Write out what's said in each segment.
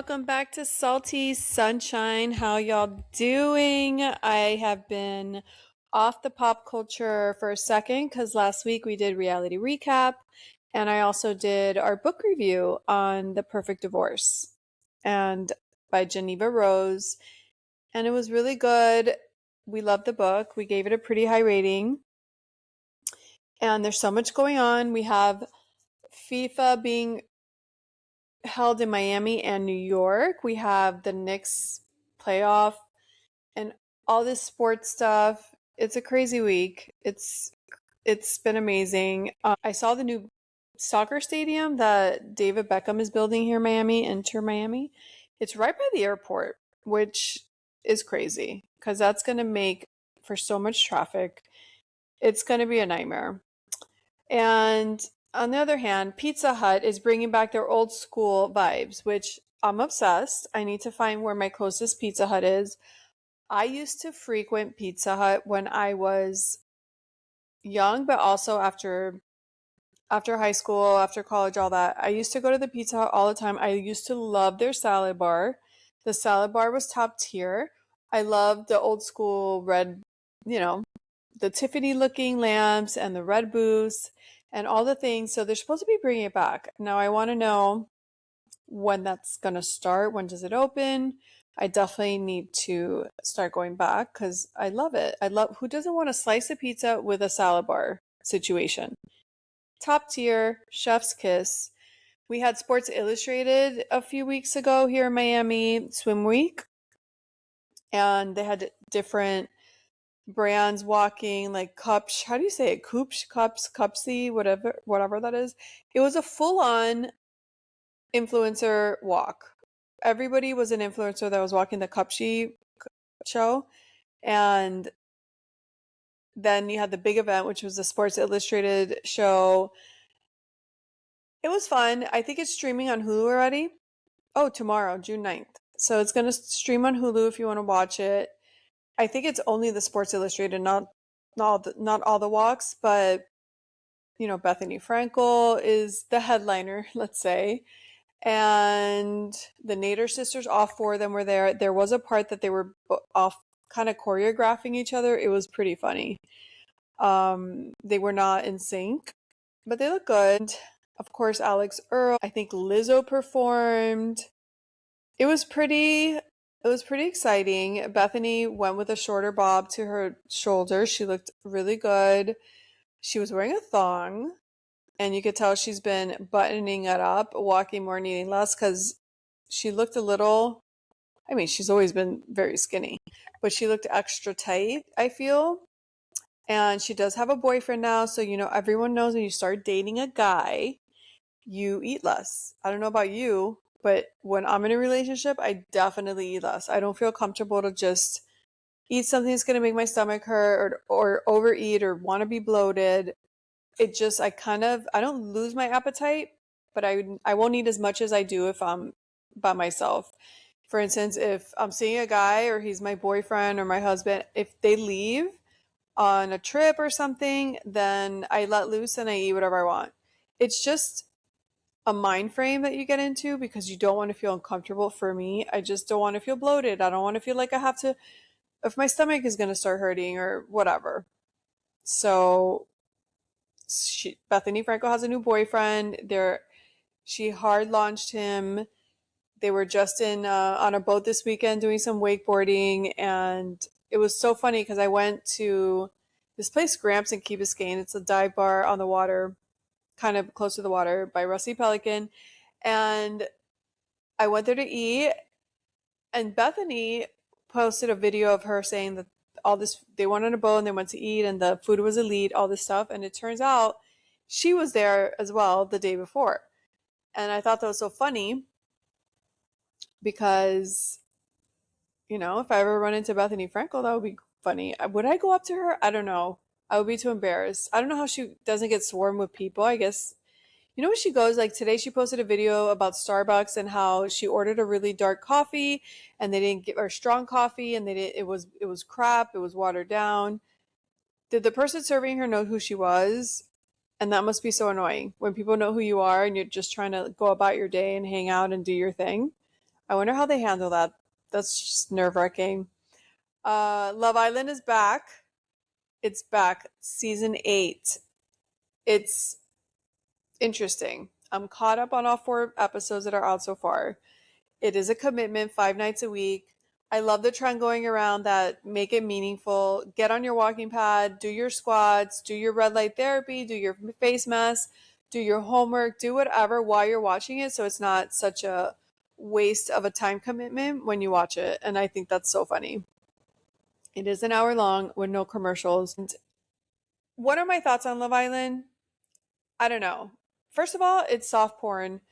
welcome back to Salty Sunshine. How y'all doing? I have been off the pop culture for a second because last week we did reality recap, and I also did our book review on The Perfect Divorce and by Geneva Rose, and it was really good. We loved the book. We gave it a pretty high rating, and there's so much going on. We have FIFA being held in Miami and New York. We have the Knicks playoff and all this sports stuff. It's a crazy week. It's been amazing. I saw the new soccer stadium that David Beckham is building here in Miami, Inter Miami. It's right by the airport, which is crazy because that's going to make for so much traffic. It's going to be a nightmare. And on the other hand, Pizza Hut is bringing back their old school vibes, which I'm obsessed. I need to find where my closest Pizza Hut is. I used to frequent Pizza Hut when I was young, but also after high school, after college, all that. I used to go to the Pizza Hut all the time. I used to love their salad bar. The salad bar was top tier. I loved the old school red, you know, the Tiffany looking lamps and the red booths and all the things. So they're supposed to be bringing it back. Now I want to know when that's going to start. When does it open? I definitely need to start going back because I love it. I love who doesn't want a slice of pizza with a salad bar situation. Top tier, chef's kiss. We had Sports Illustrated a few weeks ago here in Miami, Swim Week, and they had different brands walking like cups. How do you say it? Coops, cups, cupsy, whatever that is. It was a full-on influencer walk. Everybody was an influencer that was walking the Cupsy show, and then you had the big event, which was the Sports Illustrated show. It was fun. I think it's streaming on Hulu already. Oh, tomorrow, June 9th. So it's going to stream on Hulu if you want to watch it. I think it's only the Sports Illustrated, not all the walks, but Bethany Frankel is the headliner, let's say. And the Nader sisters, all four of them were there. There was a part that they were off kind of choreographing each other. It was pretty funny. They were not in sync, but they look good. Of course, Alex Earl. I think Lizzo performed. It was pretty exciting. Bethany went with a shorter bob to her shoulder. She looked really good. She was wearing a thong, and you could tell she's been buttoning it up, walking more, needing less, because she looked a little, I mean, she's always been very skinny, but she looked extra tight, I feel. And she does have a boyfriend now, so everyone knows when you start dating a guy, you eat less. I don't know about you, but when I'm in a relationship, I definitely eat less. I don't feel comfortable to just eat something that's going to make my stomach hurt or overeat or want to be bloated. It just, I don't lose my appetite, but I won't eat as much as I do if I'm by myself. For instance, if I'm seeing a guy or he's my boyfriend or my husband, if they leave on a trip or something, then I let loose and I eat whatever I want. It's just a mind frame that you get into because you don't want to feel uncomfortable. For me, I just don't want to feel bloated. I don't want to feel like I have to, if my stomach is going to start hurting or whatever. So Bethany Frankel has a new boyfriend. She hard launched him. They were just in on a boat this weekend doing some wakeboarding, and it was so funny because I went to this place, Gramps in Key Biscayne. It's a dive bar on the water, kind of close to the water by Rusty Pelican, and I went there to eat. And Bethany posted a video of her saying that all this, they went on a boat and they went to eat, and the food was elite, all this stuff. And it turns out she was there as well the day before. And I thought that was so funny because, if I ever run into Bethany Frankel, that would be funny. Would I go up to her? I don't know. I would be too embarrassed. I don't know how she doesn't get swarmed with people. I guess when she goes, like today she posted a video about Starbucks and how she ordered a really dark coffee and they didn't get, or strong coffee, and they didn't, it was crap, it was watered down. Did the person serving her know who she was? And that must be so annoying when people know who you are and you're just trying to go about your day and hang out and do your thing. I wonder how they handle that. That's just nerve-wracking. Love Island is back. It's back. Season 8. It's interesting. I'm caught up on all 4 episodes that are out so far. It is a commitment, 5 nights a week. I love the trend going around that make it meaningful. Get on your walking pad, do your squats, do your red light therapy, do your face mask, do your homework, do whatever while you're watching it so it's not such a waste of a time commitment when you watch it. And I think that's so funny. It is an hour long with no commercials. And what are my thoughts on Love Island? I don't know. First of all, it's soft porn.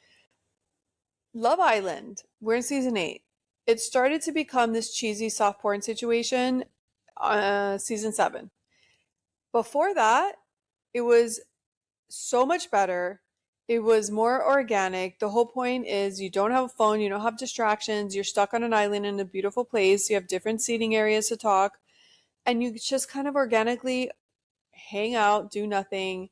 Love Island, we're in season 8. It started to become this cheesy soft porn situation season 7. Before that, it was so much better. It was more organic. The whole point is you don't have a phone, you don't have distractions, you're stuck on an island in a beautiful place, you have different seating areas to talk, and you just kind of organically hang out, do nothing,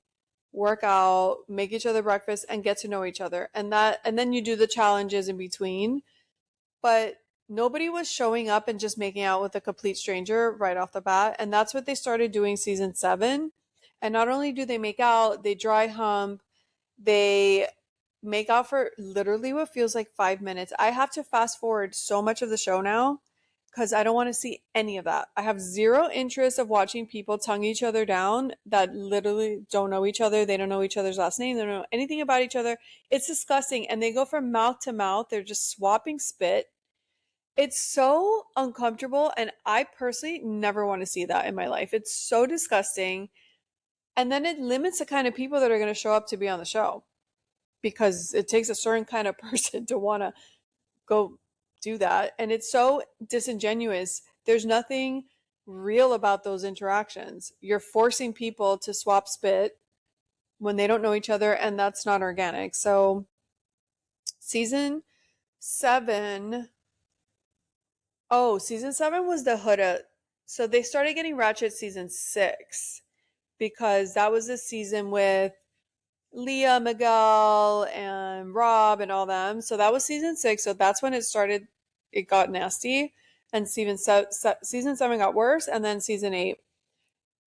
work out, make each other breakfast, and get to know each other. And then you do the challenges in between. But nobody was showing up and just making out with a complete stranger right off the bat. And that's what they started doing season 7. And not only do they make out, they dry hump, they make out for literally what feels like 5 minutes. I have to fast forward so much of the show now because I don't want to see any of that. I have zero interest of watching people tongue each other down that literally don't know each other. They don't know each other's last name. They don't know anything about each other. It's disgusting. And they go from mouth to mouth. They're just swapping spit. It's so uncomfortable. And I personally never want to see that in my life. It's so disgusting. And then it limits the kind of people that are going to show up to be on the show because it takes a certain kind of person to want to go do that. And it's so disingenuous. There's nothing real about those interactions. You're forcing people to swap spit when they don't know each other, and that's not organic. So, season 7. Oh, season 7 was the Huda. So, they started getting ratchet season 6 because that was the season with Leah, Miguel, and Rob, and all them. So that was season 6. So that's when it started. It got nasty, and season 7 got worse, and then season 8.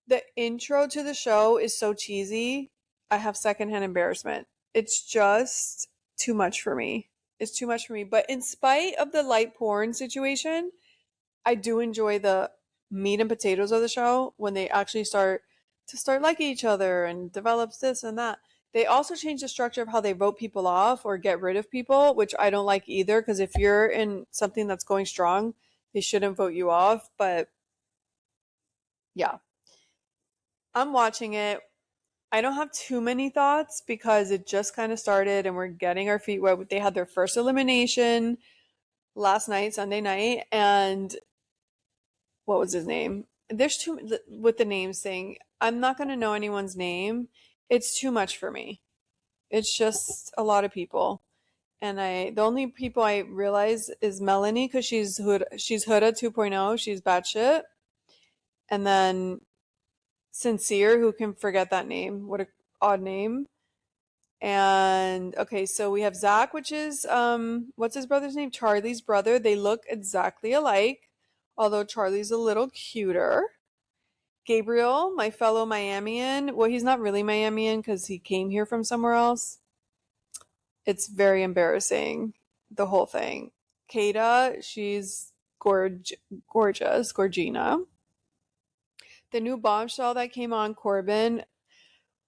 The intro to the show is so cheesy. I have secondhand embarrassment. It's just too much for me. It's too much for me. But in spite of the light porn situation, I do enjoy the meat and potatoes of the show when they actually start liking each other and develops this and that. They also change the structure of how they vote people off or get rid of people, which I don't like either, because if you're in something that's going strong, they shouldn't vote you off. But yeah, I'm watching it. I don't have too many thoughts because it just kind of started and we're getting our feet wet. They had their first elimination last night, Sunday night, and what was his name? There's too with the names thing. I'm not going to know anyone's name. It's too much for me. It's just a lot of people. And the only people I realize is Melanie because she's Huda 2.0. She's batshit. And then Sincere, who can forget that name? What a odd name. And okay, so we have Zach, which is what's his brother's name? Charlie's brother. They look exactly alike, although Charlie's a little cuter. Gabriel, my fellow Miamian. Well, he's not really Miamian because he came here from somewhere else. It's very embarrassing, the whole thing. Kata, she's gorgeous, Gorgina. The new bombshell that came on, Corbin.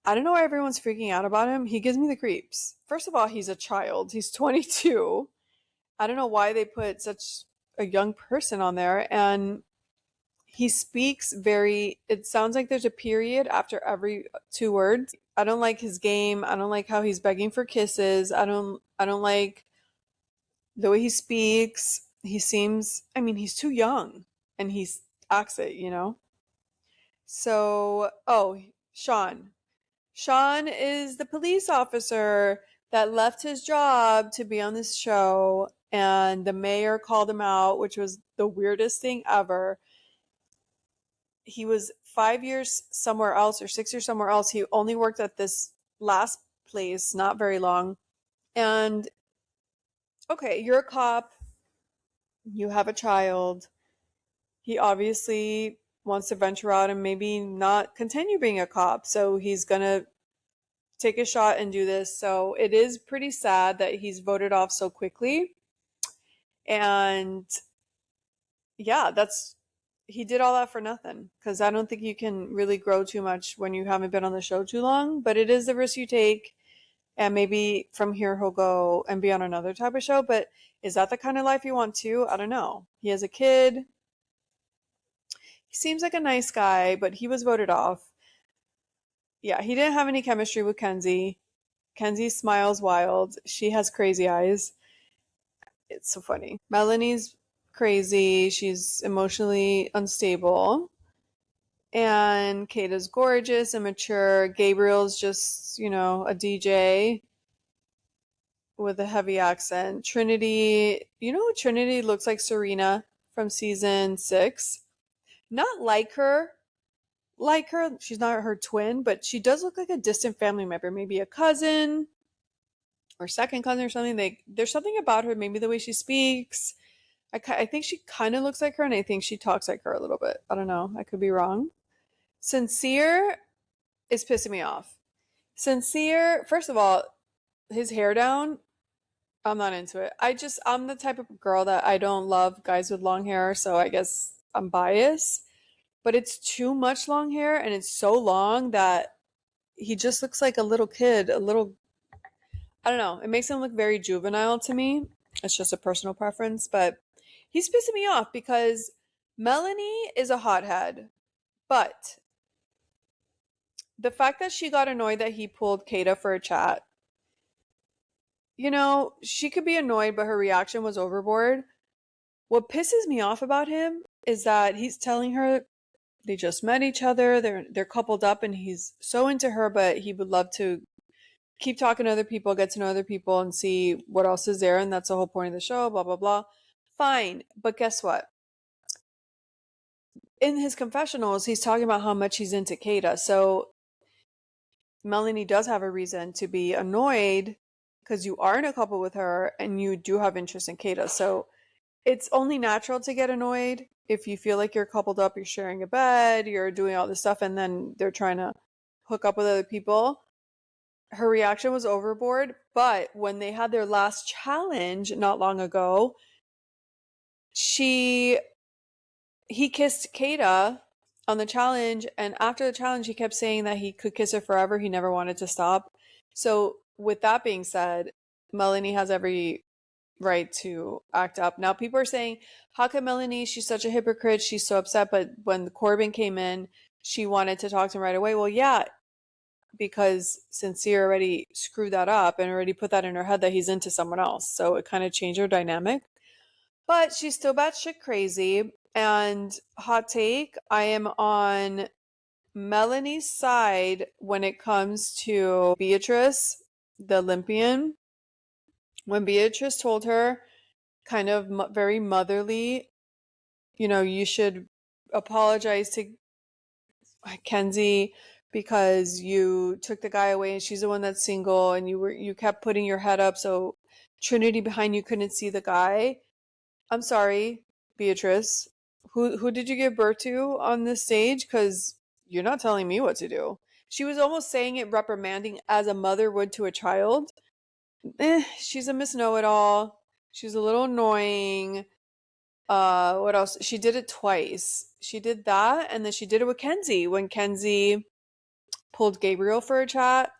I don't know why everyone's freaking out about him. He gives me the creeps. First of all, he's a child. He's 22. I don't know why they put such a young person on there. And he speaks it sounds like there's a period after every 2 words. I don't like his game. I don't like how he's begging for kisses. I don't like the way he speaks. He's too young and he acts it. So, oh, Sean. Sean is the police officer that left his job to be on this show, and the mayor called him out, which was the weirdest thing ever. He was 5 years somewhere else or 6 years somewhere else. He only worked at this last place, not very long. And okay, you're a cop. You have a child. He obviously wants to venture out and maybe not continue being a cop. So he's gonna take a shot and do this. So it is pretty sad that he's voted off so quickly. And yeah, he did all that for nothing because I don't think you can really grow too much when you haven't been on the show too long. But it is the risk you take. And maybe from here he'll go and be on another type of show. But is that the kind of life you want too? I don't know. He has a kid. He seems like a nice guy, but he was voted off. Yeah, he didn't have any chemistry with Kenzie. Kenzie smiles wild. She has crazy eyes. It's so funny. Melanie's crazy. She's emotionally unstable. And Kata's gorgeous and mature. Gabriel's just, a DJ with a heavy accent. Trinity, Trinity looks like Serena from season 6. Not like her. She's not her twin, but she does look like a distant family member, maybe a cousin or second cousin or something. There's something about her, maybe the way she speaks. I think she kind of looks like her, and I think she talks like her a little bit. I don't know. I could be wrong. Sincere is pissing me off. Sincere, first of all, his hair down, I'm not into it. I'm the type of girl that I don't love guys with long hair, so I guess I'm biased. But it's too much long hair, and it's so long that he just looks like a little kid, I don't know. It makes him look very juvenile to me. It's just a personal preference, but he's pissing me off because Melanie is a hothead. But the fact that she got annoyed that he pulled Kata for a chat, she could be annoyed, but her reaction was overboard. What pisses me off about him is that he's telling her they just met each other, they're coupled up, and he's so into her, but he would love to keep talking to other people, get to know other people, and see what else is there. And that's the whole point of the show, blah, blah, blah. Fine. But guess what? In his confessionals, he's talking about how much he's into Kata. So Melanie does have a reason to be annoyed because you are in a couple with her and you do have interest in Kata. So it's only natural to get annoyed if you feel like you're coupled up, you're sharing a bed, you're doing all this stuff, and then they're trying to hook up with other people. Her reaction was overboard, but when they had their last challenge not long ago, he kissed Kata on the challenge, and after the challenge he kept saying that he could kiss her forever. He never wanted to stop. So with that being said, Melanie has every right to act up. Now people are saying, how come Melanie, she's such a hypocrite, she's so upset, but when Corbin came in, she wanted to talk to him right away. Well, yeah, because Sincere already screwed that up and already put that in her head that he's into someone else. So it kind of changed her dynamic. But she's still batshit crazy. And hot take, I am on Melanie's side when it comes to Beatrice, the Olympian. When Beatrice told her, kind of very motherly, you should apologize to Kenzie because you took the guy away and she's the one that's single, and you kept putting your head up so Trinity behind you couldn't see the guy. I'm sorry, Beatrice. Who did you give birth to on this stage? Because you're not telling me what to do. She was almost saying it reprimanding as a mother would to a child. She's a Miss Know-It-All. She's a little annoying. What else? She did it twice. She did that, and then she did it with Kenzie when Kenzie pulled Gabriel for a chat.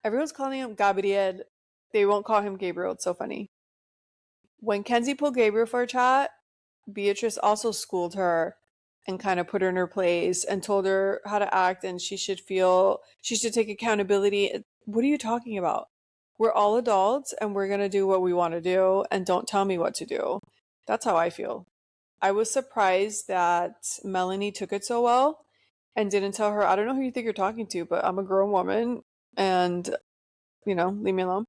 Everyone's calling him Gabriel. They won't call him Gabriel. It's so funny. When Kenzie pulled Gabriel for a chat, Beatrice also schooled her and kind of put her in her place and told her how to act, and she should take accountability. What are you talking about? We're all adults and we're going to do what we want to do, and don't tell me what to do. That's how I feel. I was surprised that Melanie took it so well and didn't tell her, I don't know who you think you're talking to, but I'm a grown woman and, leave me alone.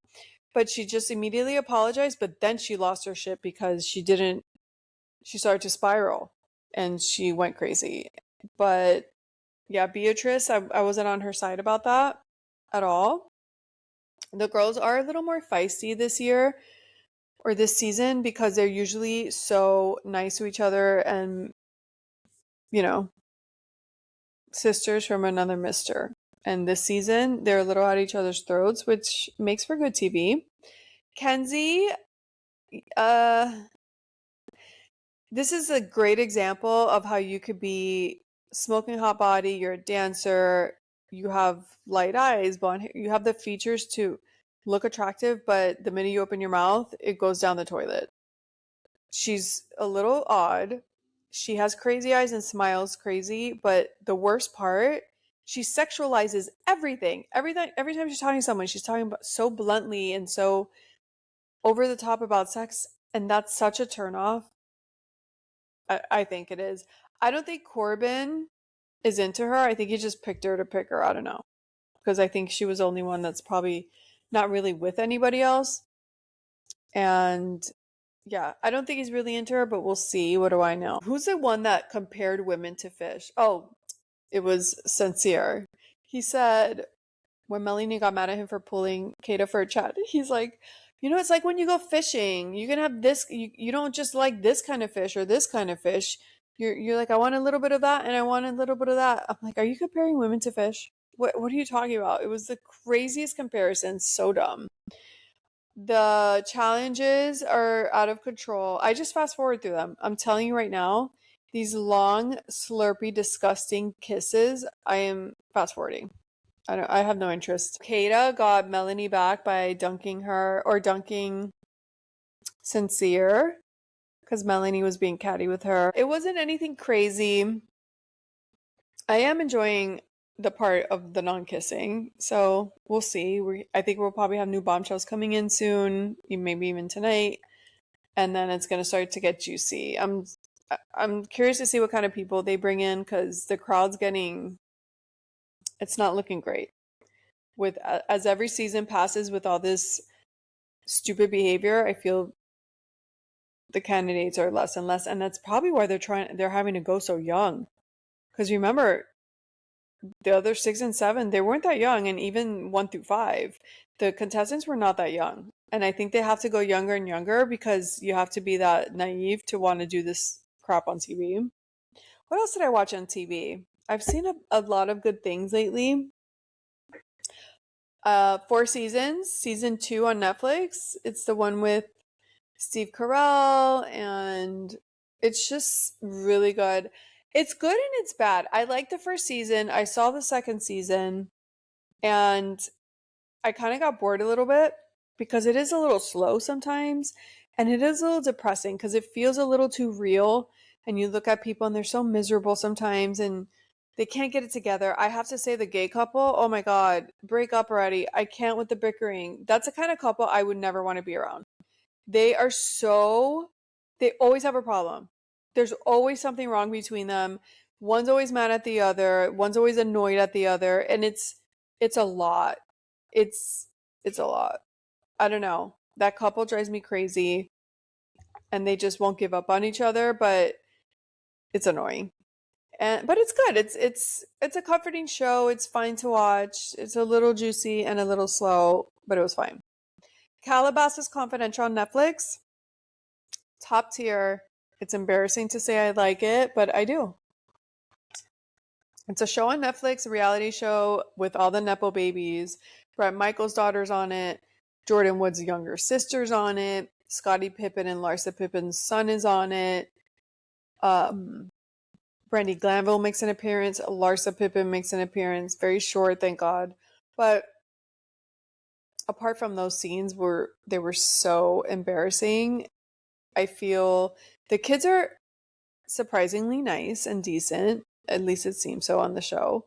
But she just immediately apologized, but then she lost her shit because she started to spiral and she went crazy. But yeah, Beatrice, I wasn't on her side about that at all. The girls are a little more feisty this year, or this season because they're usually so nice to each other and, you know, sisters from another mister. And this season, they're a little at each other's throats, which makes for good TV. Kenzie, uh, this is a great example of how you could be smoking hot body, you're a dancer, you have light eyes, blonde hair, you have the features to look attractive, but the minute you open your mouth, it goes down the toilet. She's a little odd. She has crazy eyes and smiles crazy, but the worst part, she sexualizes everything. Everything every time she's talking to someone, she's talking about so bluntly and so over the top about sex, and that's such a turnoff. I think it is. I don't think Corbin is into her. I think he just picked her to pick her. I don't know. Because I think she was the only one that's probably not really with anybody else. And yeah, I don't think he's really into her, but we'll see. What do I know? Who's the one that compared women to fish? Oh, it was Sincere. He said when Melanie got mad at him for pulling Kata for a chat, he's like, you know, it's like when you go fishing, you can have this, you don't just like this kind of fish or this kind of fish. You're like, I want a little bit of that and I want a little bit of that. I'm like, are you comparing women to fish? What are you talking about? It was the craziest comparison. So dumb. The challenges are out of control. I just fast forward through them. I'm telling you right now, these long, slurpy, disgusting kisses, I am fast forwarding. I have no interest. Kata got Melanie back by dunking her or dunking Sincere because Melanie was being catty with her. It wasn't anything crazy. I am enjoying the part of the non-kissing, so we'll see. I think we'll probably have new bombshells coming in soon, maybe even tonight, and then it's gonna start to get juicy. I'm curious to see what kind of people they bring in because the crowd's getting, it's not looking great. With as every season passes with all this stupid behavior, I feel the candidates are less and less, and that's probably why they're having to go so young. Because remember, the other 6 and 7, they weren't that young, and even 1 through 5, the contestants were not that young. And I think they have to go younger and younger because you have to be that naive to want to do this crap on TV. What else did I watch on TV? I've seen a lot of good things lately. 4 seasons, season 2 on Netflix. It's the one with Steve Carell, and it's just really good. It's good and it's bad. I like the first season. I saw the second season, and I kind of got bored a little bit because it is a little slow sometimes, and it is a little depressing because it feels a little too real. And you look at people and they're so miserable sometimes, and they can't get it together. I have to say, the gay couple, oh my God, break up already. I can't with the bickering. That's the kind of couple I would never want to be around. They are so, they always have a problem. There's always something wrong between them. One's always mad at the other, one's always annoyed at the other, and it's a lot. It's a lot. I don't know. That couple drives me crazy and they just won't give up on each other, but it's annoying. And but it's good. It's a comforting show. It's fine to watch. It's a little juicy and a little slow, but it was fine. Calabasas Confidential on Netflix. Top tier. It's embarrassing to say I like it, but I do. It's a show on Netflix, a reality show with all the Nepo babies. Bret Michaels' daughter's on it. Jordan Wood's younger sister's on it. Scottie Pippen and Larsa Pippen's son is on it. Brandy Glanville makes an appearance. Larsa Pippen makes an appearance. Very short, thank God. But apart from those scenes they were so embarrassing. I feel the kids are surprisingly nice and decent. At least it seems so on the show.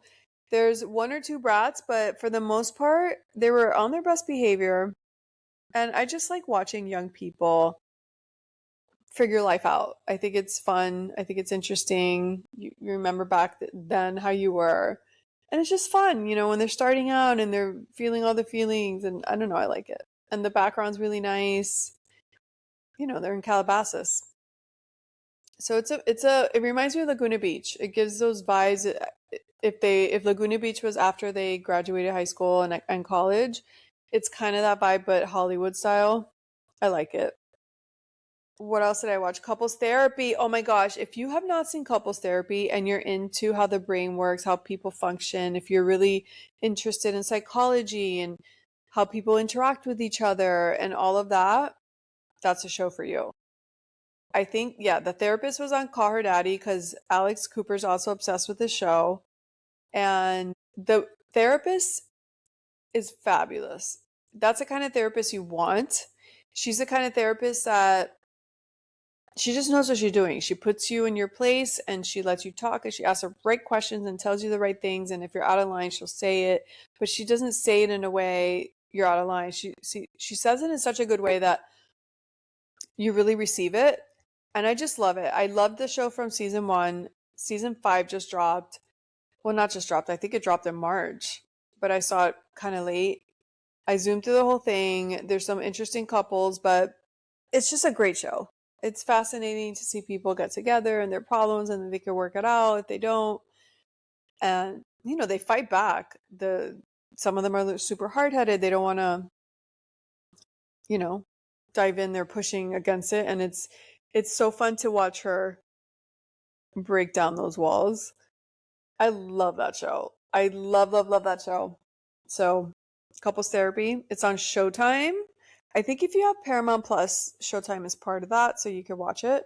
There's 1 or 2 brats, but for the most part, they were on their best behavior. And I just like watching young people figure life out. I think it's fun. I think it's interesting. You remember back then how you were. And it's just fun, when they're starting out and they're feeling all the feelings. And I don't know, I like it. And the background's really nice. They're in Calabasas. So it reminds me of Laguna Beach. It gives those vibes. If Laguna Beach was after they graduated high school and college, it's kind of that vibe, but Hollywood style. I like it. What else did I watch? Couples Therapy. Oh my gosh, if you have not seen Couples Therapy and you're into how the brain works, how people function, if you're really interested in psychology and how people interact with each other and all of that, that's a show for you. I think, yeah, The Therapist was on Call Her Daddy because Alex Cooper's also obsessed with the show. And The Therapist is fabulous. That's the kind of therapist you want. She's the kind of therapist that she just knows what she's doing. She puts you in your place and she lets you talk and she asks the right questions and tells you the right things. And if you're out of line, she'll say it, but she doesn't say it in a way you're out of line. She says it in such a good way that you really receive it. And I just love it. I loved the show from season 1. Season 5 just dropped. Well, not just dropped. I think it dropped in March, but I saw it kind of late. I zoomed through the whole thing. There's some interesting couples, but it's just a great show. It's fascinating to see people get together and their problems and then they can work it out if they don't. And they fight back. Some of them are super hard-headed. They don't want to, you know, dive in. They're pushing against it and it's so fun to watch her break down those walls. I love that show. I love that show. So, Couples Therapy, it's on Showtime. I think if you have Paramount Plus, Showtime is part of that, so you can watch it.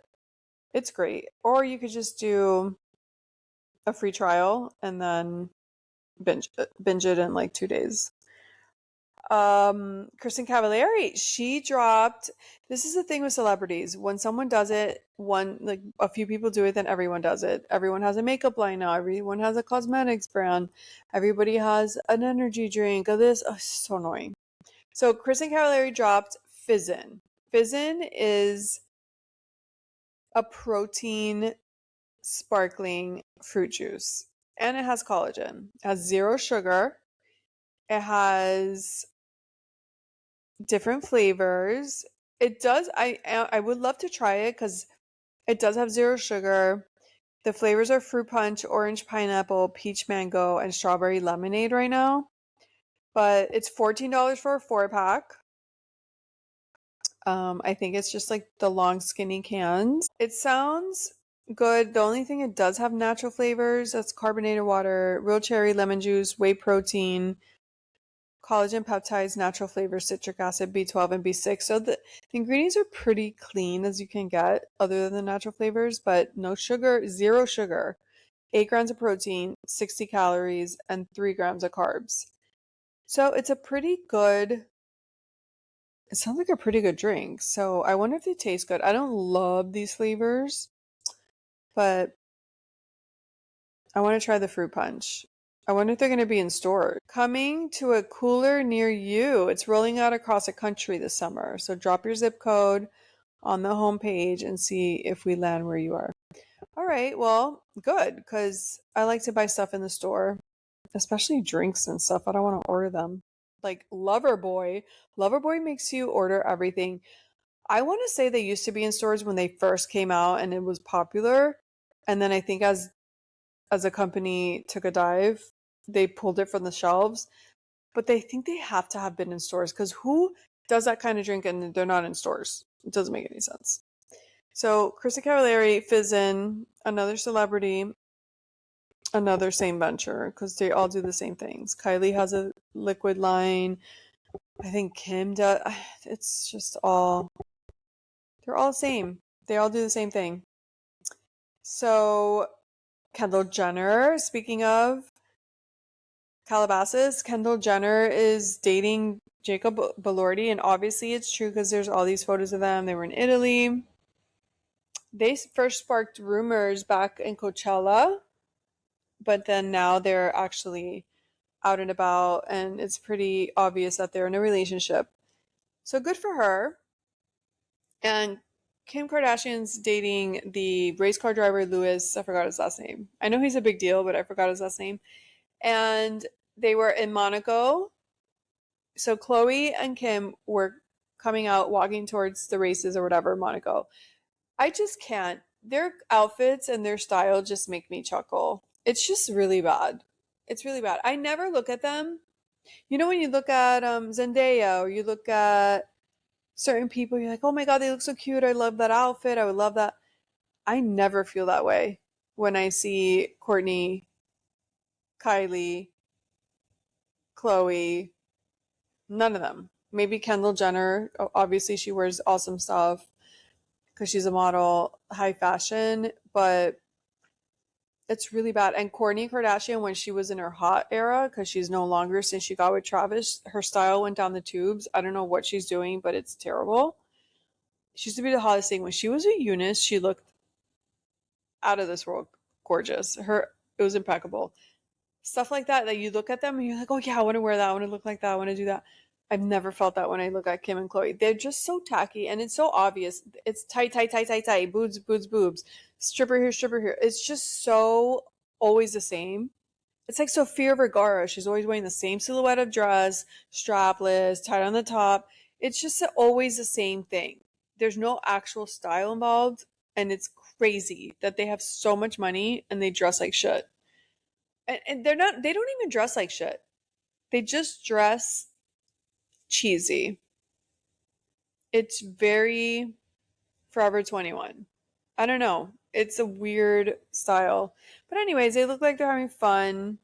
It's great. Or you could just do a free trial and then binge it in like 2 days. Kristen Cavallari, she dropped. This is the thing with celebrities. When someone does it, like a few people do it, then everyone does it. Everyone has a makeup line now. Everyone has a cosmetics brand. Everybody has an energy drink. This, so annoying. So Kristen Cavallari dropped Fizzin. Fizzin is a protein sparkling fruit juice, and it has collagen. It has 0 sugar. It has different flavors. It does. I would love to try it because it does have 0 sugar. The flavors are fruit punch, orange pineapple, peach mango, and strawberry lemonade right now. But it's $14 for a 4-pack. I think it's just like the long skinny cans. It sounds good. The only thing, it does have natural flavors. That's carbonated water, real cherry, lemon juice, whey protein, collagen peptides, natural flavors, citric acid, B12, and B6. So the ingredients are pretty clean as you can get other than the natural flavors, but no sugar, 0 sugar, 8 grams of protein, 60 calories, and 3 grams of carbs. So it's a pretty good, it sounds like a pretty good drink. So I wonder if they taste good. I don't love these flavors, but I want to try the fruit punch. I wonder if they're going to be in stores. Coming to a cooler near you. It's rolling out across the country this summer. So drop your zip code on the homepage and see if we land where you are. All right, well, good, because I like to buy stuff in the store, especially drinks and stuff. I don't want to order them. Like Loverboy. Loverboy makes you order everything. I want to say they used to be in stores when they first came out and it was popular. And then I think as a company took a dive, they pulled it from the shelves. But they think they have to have been in stores because who does that kind of drink and they're not in stores? It doesn't make any sense. So Kristen Cavallari, Fizzin, another celebrity, another same venture because they all do the same things. Kylie has a liquid line. I think Kim does. It's just all, they're all the same. They all do the same thing. So Kendall Jenner, speaking of Calabasas, Kendall Jenner is dating Jacob Elordi, and obviously it's true because there's all these photos of them. They were in Italy. They first sparked rumors back in Coachella, but then now they're actually out and about, and it's pretty obvious that they're in a relationship. So good for her. And Kim Kardashian's dating the race car driver Lewis. I forgot his last name. I know he's a big deal, but I forgot his last name. And they were in Monaco. So Chloe and Kim were coming out, walking towards the races or whatever, Monaco. I just can't. Their outfits and their style just make me chuckle. It's just really bad. It's really bad. I never look at them. You know when you look at Zendaya or you look at certain people, you're like, oh my God, they look so cute. I love that outfit. I would love that. I never feel that way when I see Courtney, Kylie, Chloe, none of them. Maybe Kendall Jenner. Obviously, she wears awesome stuff because she's a model, high fashion, but it's really bad. And Kourtney Kardashian, when she was in her hot era, because she's no longer since she got with Travis, her style went down the tubes. I don't know what she's doing, but it's terrible. She used to be the hottest thing. When she was with Eunice, she looked out of this world gorgeous. It was impeccable. Stuff like that, that you look at them and you're like, oh yeah, I want to wear that. I want to look like that. I want to do that. I've never felt that when I look at Kim and Chloe. They're just so tacky and it's so obvious. It's tight, tight, tight, tight, tight, boobs, boobs, boobs, stripper here, stripper here. It's just so always the same. It's like Sofia Vergara. She's always wearing the same silhouette of dress, strapless, tight on the top. It's just always the same thing. There's no actual style involved, and it's crazy that they have so much money and they dress like shit. And they don't even dress like shit. They just dress cheesy. It's very Forever 21. I don't know. It's a weird style. But anyways, they look like they're having fun.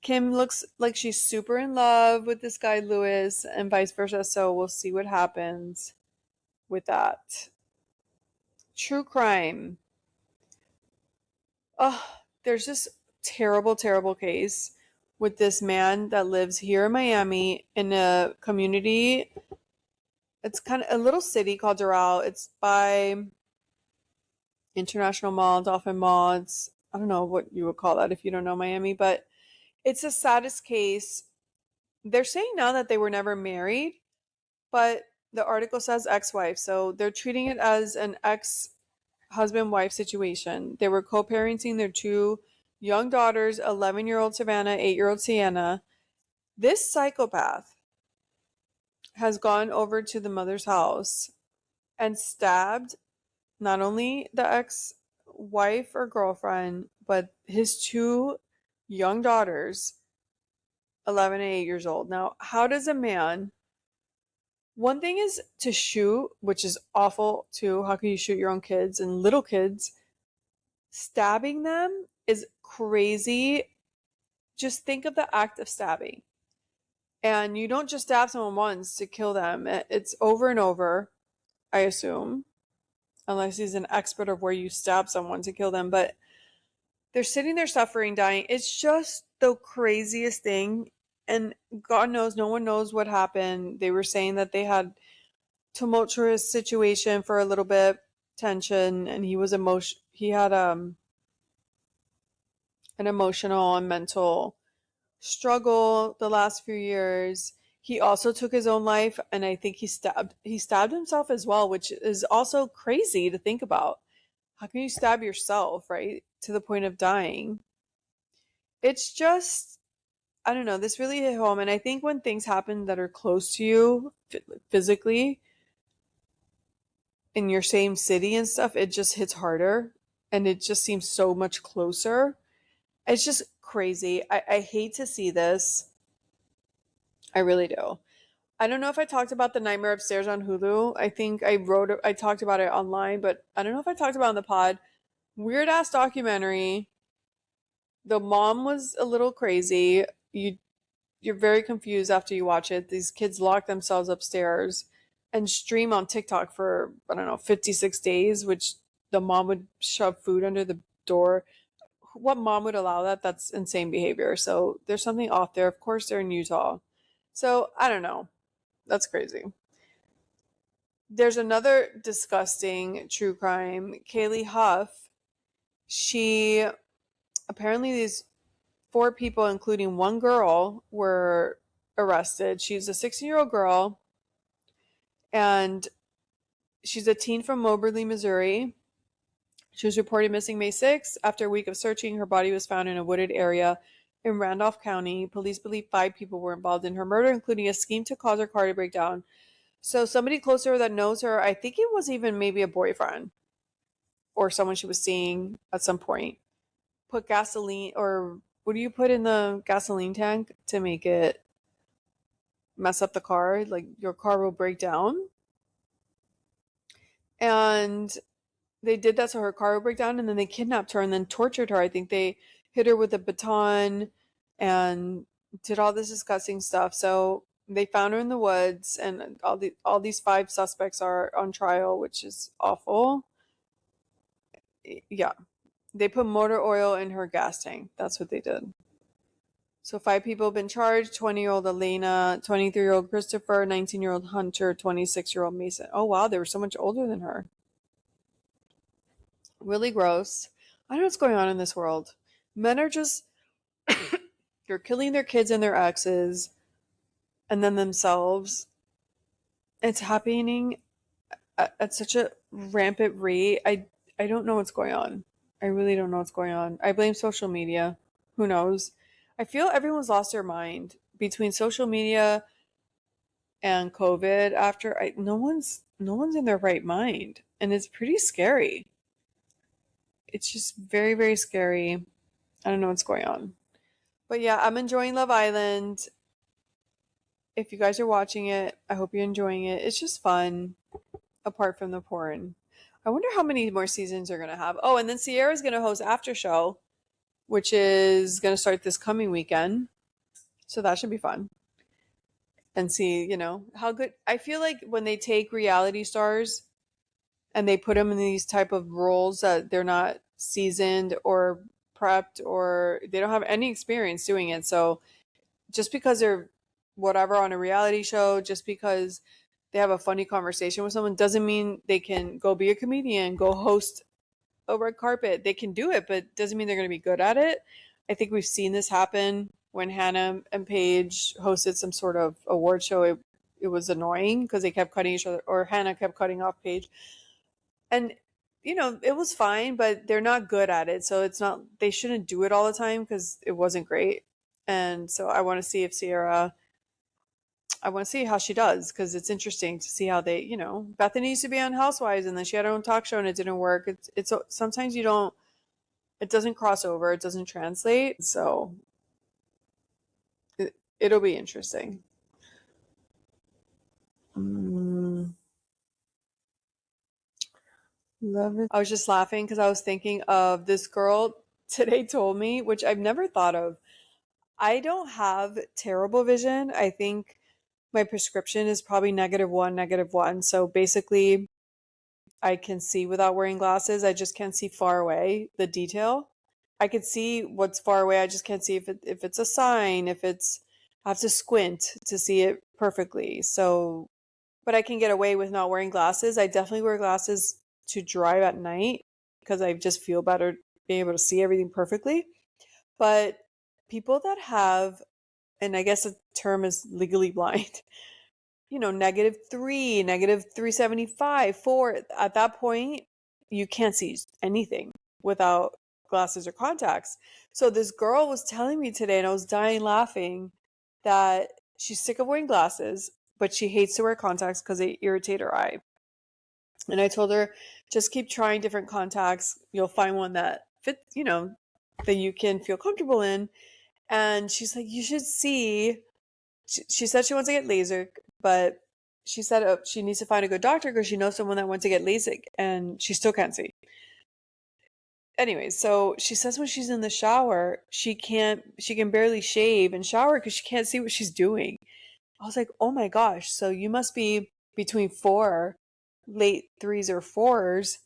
Kim looks like she's super in love with this guy Lewis and vice versa, so we'll see what happens with that. True crime. Oh, there's this terrible, terrible case with this man that lives here in Miami in a community. It's kind of a little city called Doral. It's by International Mall, Dolphin Mall. I don't know what you would call that if you don't know Miami, but it's the saddest case. They're saying now that they were never married, but the article says ex-wife, so they're treating it as an ex-husband-wife situation. They were co-parenting their two young daughters, 11-year-old Savannah, 8-year-old Sienna. This psychopath has gone over to the mother's house and stabbed not only the ex-wife or girlfriend, but his two young daughters, 11 and 8 years old. Now, how does a man, one thing is to shoot, which is awful too. How can you shoot your own kids and little kids? Stabbing them is crazy. Just think of the act of stabbing. And you don't just stab someone once to kill them. It's over and over, I assume. Unless he's an expert of where you stab someone to kill them. But they're sitting there suffering, dying. It's just the craziest thing. And God knows, no one knows what happened. They were saying that they had tumultuous situation for a little bit, tension, and he had an emotional and mental struggle the last few years. He also took his own life, and I think he stabbed himself as well, which is also crazy to think about. How can you stab yourself, right? To the point of dying. It's just, I don't know, this really hit home. And I think when things happen that are close to you physically in your same city and stuff, it just hits harder and it just seems so much closer. It's just crazy. I hate to see this. I really do. I don't know if I talked about The Nightmare Upstairs on Hulu. I think I talked about it online, but I don't know if I talked about it on the pod. Weird ass documentary. The mom was a little crazy. You're very confused after you watch it. These kids lock themselves upstairs and stream on TikTok for, I don't know, 56 days, which the mom would shove food under the door. What mom would allow that? That's insane behavior. So there's something off there. Of course, they're in Utah. So I don't know. That's crazy. There's another disgusting true crime. Kaylee Huff, she apparently these four people, including one girl, were arrested. She's a 16-year-old girl, and she's a teen from Moberly, Missouri. She was reported missing May 6th. After a week of searching, her body was found in a wooded area in Randolph County. Police believe 5 people were involved in her murder, including a scheme to cause her car to break down. So somebody close to her that knows her, I think it was even maybe a boyfriend or someone she was seeing at some point, put gasoline, or what do you put in the gasoline tank to make it mess up the car? Like your car will break down. And they did that so her car would break down, and then they kidnapped her and then tortured her. I think they hit her with a baton and did all this disgusting stuff. So they found her in the woods, and all these five suspects are on trial, which is awful. Yeah, they put motor oil in her gas tank. That's what they did. So five people have been charged: 20-year-old Elena, 23-year-old Christopher, 19-year-old Hunter, 26-year-old Mason. Oh wow, they were so much older than her. Really gross. I don't know what's going on in this world. Men are just they're killing their kids and their exes and then themselves. It's happening at such a rampant rate. I don't know what's going on. I really don't know what's going on. I blame social media. Who knows? I feel everyone's lost their mind between social media and COVID after no one's in their right mind. And it's pretty scary. It's just very, very scary. I don't know what's going on. But yeah, I'm enjoying Love Island. If you guys are watching it, I hope you're enjoying it. It's just fun, apart from the porn. I wonder how many more seasons they're going to have. Oh, and then Sierra's going to host After Show, which is going to start this coming weekend. So that should be fun. And see, how good. I feel like when they take reality stars and they put them in these type of roles that they're not seasoned or prepped or they don't have any experience doing it. So just because they're whatever on a reality show, just because they have a funny conversation with someone doesn't mean they can go be a comedian, go host a red carpet. They can do it, but doesn't mean they're going to be good at it. I think we've seen this happen when Hannah and Paige hosted some sort of award show. It was annoying because they kept cutting each other, or Hannah kept cutting off Paige. And it was fine, but they're not good at it. So it's not, they shouldn't do it all the time because it wasn't great. And so I want to see if I want to see how she does because it's interesting to see how they, Bethany used to be on Housewives and then she had her own talk show and it didn't work. It's sometimes it doesn't cross over, it doesn't translate. So it'll be interesting. Mm, love it. I was just laughing because I was thinking of this girl today told me, which I've never thought of. I don't have terrible vision. I think my prescription is probably -1, -1. So basically, I can see without wearing glasses. I just can't see far away the detail. I can see what's far away. I just can't see if it's a sign, if it's I have to squint to see it perfectly. So, but I can get away with not wearing glasses. I definitely wear glasses to drive at night because I just feel better being able to see everything perfectly. But people that have, and I guess the term is legally blind, -3, -375, 4. At that point, you can't see anything without glasses or contacts. So this girl was telling me today, and I was dying laughing, that she's sick of wearing glasses, but she hates to wear contacts because they irritate her eye. And I told her, just keep trying different contacts. You'll find one that fits, that you can feel comfortable in. And she's like, you should see. She said she wants to get LASIK, but she said she needs to find a good doctor because she knows someone that wants to get LASIK and she still can't see. Anyway, so she says when she's in the shower, she can barely shave and shower because she can't see what she's doing. I was like, oh my gosh, so you must be between late threes or fours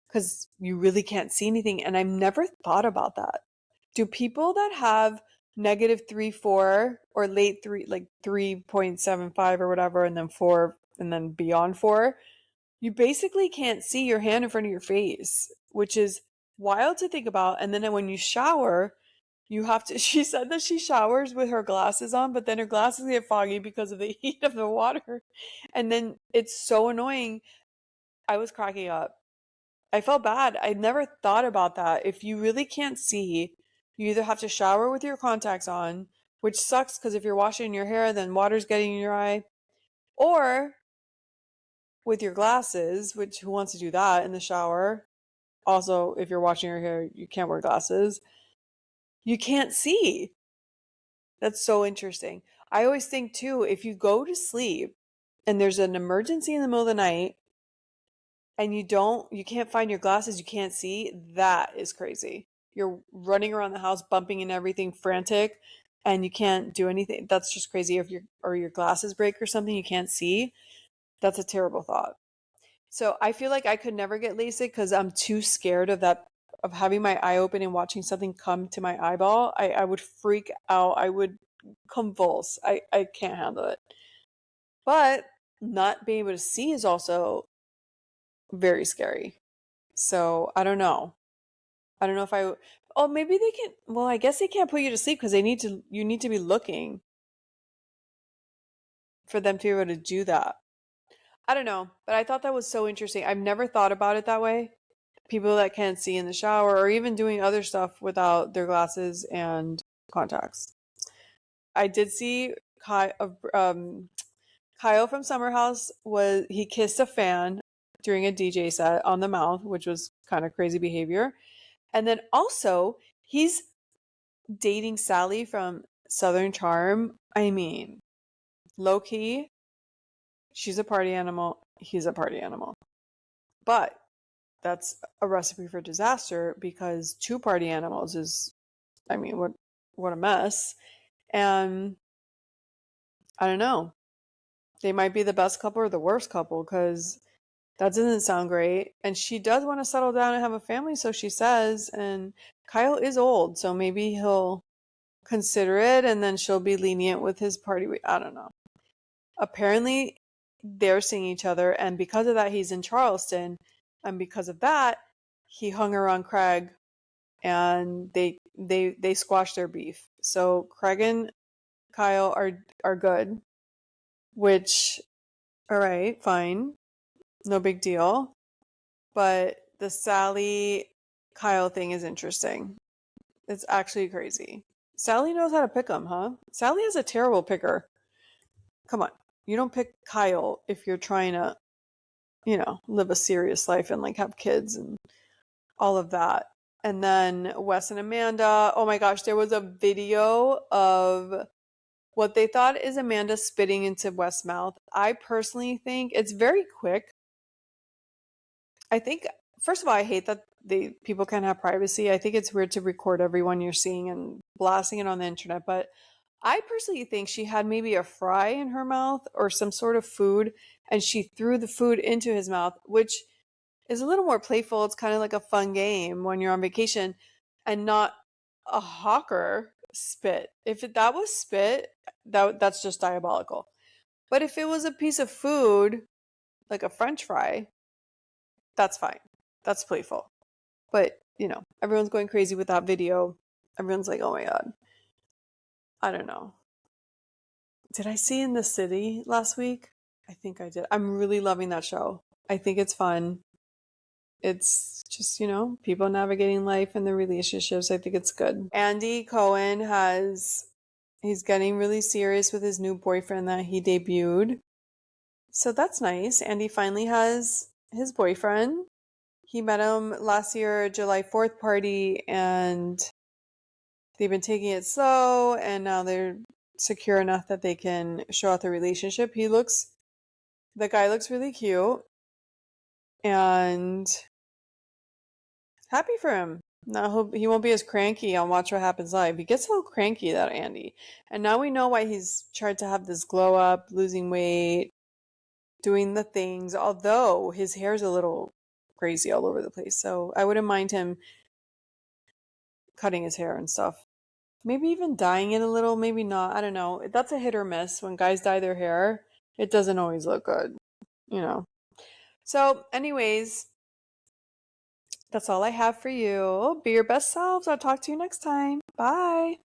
because you really can't see anything. And I've never thought about that. Do people that have -3, 4 or late 3, like 3.75 or whatever, and then 4 and then beyond 4, you basically can't see your hand in front of your face, which is wild to think about. And then when you shower, you have to, she said that she showers with her glasses on, but then her glasses get foggy because of the heat of the water. And then it's so annoying. I was cracking up. I felt bad. I never thought about that. If you really can't see, you either have to shower with your contacts on, which sucks because if you're washing your hair, then water's getting in your eye, or with your glasses, which who wants to do that in the shower? Also, if you're washing your hair, you can't wear glasses. You can't see. That's so interesting. I always think too, if you go to sleep and there's an emergency in the middle of the night and you can't find your glasses, you can't see, that is crazy. You're running around the house bumping into everything frantic and you can't do anything. That's just crazy. If your glasses break or something, you can't see. That's a terrible thought. So I feel like I could never get LASIK because I'm too scared of that, of having my eye open and watching something come to my eyeball. I would freak out. I would convulse. I can't handle it. But not being able to see is also very scary. So I don't know. I don't know if I. Oh, maybe they can. Well, I guess they can't put you to sleep because you need to be looking for them to be able to do that. I don't know, but I thought that was so interesting. I've never thought about it that way. People that can't see in the shower or even doing other stuff without their glasses and contacts. I did see Kyle from Summer House he kissed a fan during a DJ set on the mouth, which was kind of crazy behavior. And then also he's dating Sally from Southern Charm. I mean, low key, she's a party animal, he's a party animal. But that's a recipe for disaster because two party animals is, I mean, what a mess. And I don't know. They might be the best couple or the worst couple because that doesn't sound great. And she does want to settle down and have a family, so she says. And Kyle is old, so maybe he'll consider it and then she'll be lenient with his party. I don't know. Apparently, they're seeing each other, and because of that, he's in Charleston. And because of that, he hung around Craig and they squashed their beef. So Craig and Kyle are good, which all right, fine. No big deal. But the Sally Kyle thing is interesting. It's actually crazy. Sally knows how to pick them, huh? Sally is a terrible picker. Come on. You don't pick Kyle if you're trying to, live a serious life and like have kids and all of that. And then Wes and Amanda, oh my gosh, there was a video of what they thought is Amanda spitting into Wes' mouth. I personally think it's very quick. I think, first of all, I hate that people can't have privacy. I think it's weird to record everyone you're seeing and blasting it on the internet. But I personally think she had maybe a fry in her mouth or some sort of food, and she threw the food into his mouth, which is a little more playful. It's kind of like a fun game when you're on vacation, and not a hawker spit. If that was spit, that's just diabolical. But if it was a piece of food, like a French fry, that's fine. That's playful. But, everyone's going crazy with that video. Everyone's like, oh my God. I don't know. Did I see In the City last week? I think I did. I'm really loving that show. I think it's fun. It's just, people navigating life and their relationships. I think it's good. Andy Cohen he's getting really serious with his new boyfriend that he debuted. So that's nice. Andy finally has his boyfriend. He met him last year, July 4th party, and they've been taking it slow, and now they're secure enough that they can show out their relationship. The guy looks really cute, and happy for him. Now he won't be as cranky on Watch What Happens Live. He gets a little cranky, that Andy. And now we know why he's tried to have this glow up, losing weight, doing the things, although his hair's a little crazy all over the place. So I wouldn't mind him cutting his hair and stuff. Maybe even dyeing it a little, maybe not. I don't know. That's a hit or miss. When guys dye their hair, it doesn't always look good, So, anyways, that's all I have for you. Be your best selves. I'll talk to you next time. Bye.